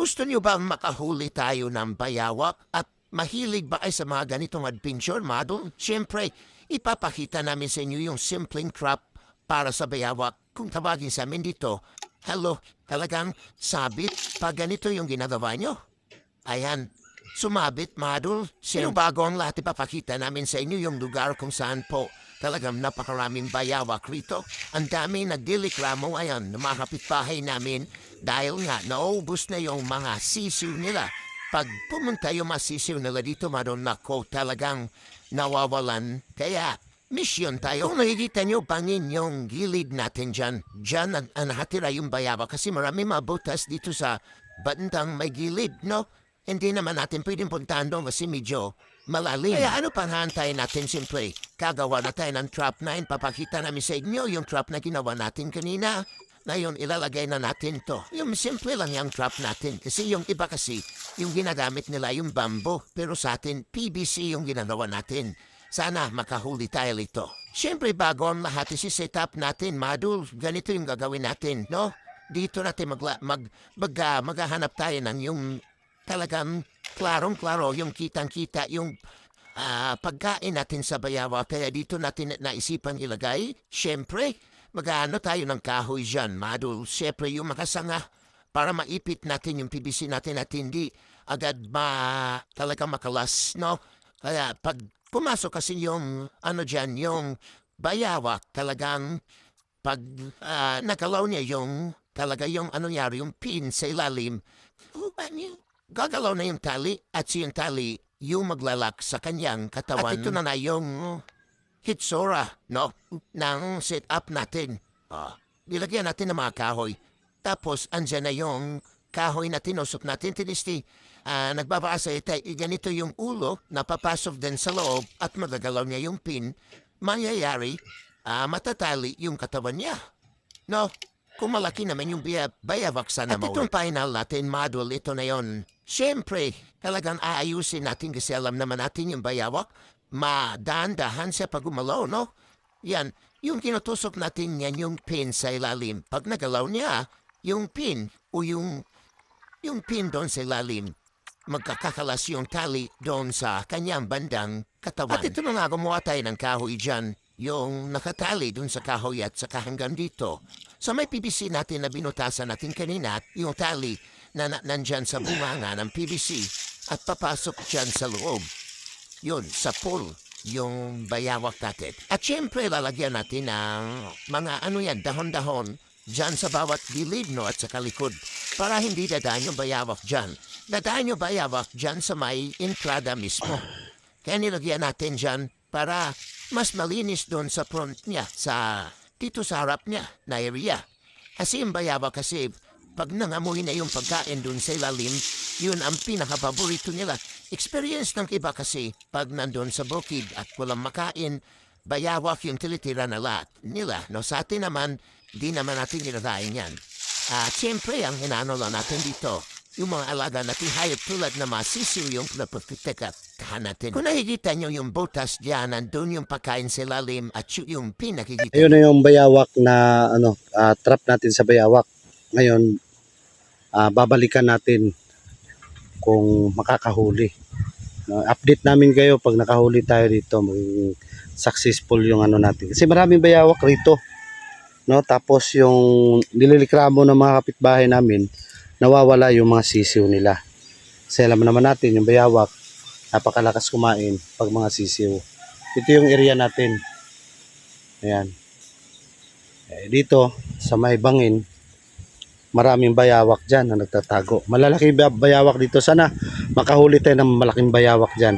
Gusto niyo ba makahuli tayo ng bayawak at mahilig ba ay sa mga ganitong adventure model? Siyempre, ipapakita namin sa inyo yung simpleng trap para sa bayawak. Kung tawagin sa amin dito, hello, talagang sabit pag ganito yung ginagawa nyo. Ayan, sumabit model. Sino bago ang lahat ipapakita namin sa inyo yung lugar kung saan po talagang napakaraming bayawak rito. Ang dami nagdilikramo ayan ng mga kapitbahay namin dahil nga naubos na yung mga sisiw nila. Pag pumunta yung mga sisiw nila dito, maroon nako talagang nawawalan. Kaya mission tayo. Kung nakikita nyo, bangin yung gilid natin dyan. Dyan ang nakatira yung bayawak kasi marami mga butas dito sa bandang may gilid, no? Hindi naman natin pwedeng puntahan doon kasi medyo malalim. Kaya ano pang hantayin natin simple? Kagawa na tayo ng trap na papakita namin sa inyo yung trap na ginawa natin kanina. Ngayon, ilalagay na natin to. Yung simple lang yung trap natin. Kasi yung iba kasi, yung ginagamit nila yung bamboo. Pero sa atin, PVC yung ginagawa natin. Sana makahuli tayo ito. Siyempre, bago ang lahat, isi-set up natin, Madul. Ganito yung gagawin natin, no? Dito natin maghahanap tayo ng yung talagang klarong-klaro, yung kitang-kita, yung pagkain natin sa bayawa. Kaya dito natin naisipan ilagay. Siyempre, mag-ano tayo ng kahoy dyan, Madul. Siyempre, yung makasanga para maipit natin yung PVC natin at hindi agad talagang makalas, no? Kaya pag pumasok kasi yung ano dyan, yung bayawak talagang pag nagalaw niya yung talaga yung ano nangyari, yung pin sa ilalim, gagalaw na yung tali at yung tali yung maglalak sa kanyang katawan. At ito na yung hitsura, no? Ng set-up natin. Nilagyan natin ng mga kahoy. Tapos, andyan na yung kahoy na tinusok natin. Tinisti, nagbabasa ito, ganito yung ulo, napapasok din sa loob at magagalaw niya yung pin. Mangyayari, matatali yung katawan niya. No? Kung malaki naman yung bayawak sana maulit. At itong final natin, model, ito na yon. Siyempre, talagang aayusin natin kasi alam naman natin yung bayawak. Madahan-dahan siya pag umalaw, no? Yan, yung kinutusok natin yan, yung pin sa ilalim. Pag nagalaw niya, yung pin o yung pin doon sa ilalim, magkakakalas yung tali doon sa kanyang bandang katawan. At ito na nga, gumawa tayo ng kahoy dyan, yung nakatali doon sa kahoy at saka hanggang dito. So may PVC natin na binutasan natin kanina, yung tali na nandyan sa bunganga ng PVC at papasok dyan sa loob. Yun, sa pool, yung bayawak natin. At syempre, lalagyan natin ng mga dahon-dahon dyan sa bawat gilid, no, at sa kalikod. Para hindi dadaan yung bayawak dyan. Dadaan yung bayawak dyan sa may entrada mismo. Kaya nilagyan natin dyan para mas malinis doon sa front niya, dito sa harap niya na area. Kasi yung bayawak kasi, pag nangamoy na yung pagkain doon sa ilalim, yun ang pinakapaborito nila. Experience ng iba kasi, pag nandun sa bukid at walang makain, bayawak yung tilitira na lahat nila. No, sa atin naman, di naman natin ginagain yan. Siyempre, ang hinano lang natin dito, yung mga alaga natin hayop tulad na mga sisiw yung pinapagtikahan natin. Kung nakikita nyo yung butas dyan, nandun yung pagkain sa lalim at yung pinakikita. Ayun na yung bayawak na trap natin sa bayawak. Ngayon, babalikan natin kung makakahuli. Update namin kayo pag nakahuli tayo dito, maging successful yung ano natin. Kasi maraming bayawak rito. No? Tapos yung nililikramo ng mga kapitbahay namin, nawawala yung mga sisiw nila. Kasi alam naman natin, yung bayawak, napakalakas kumain pag mga sisiw. Ito yung area natin. Ayan. Dito, sa may bangin, maraming bayawak dyan na nagtatago. Malalaki bayawak dito. Sana makahuli tayo ng malaking bayawak dyan.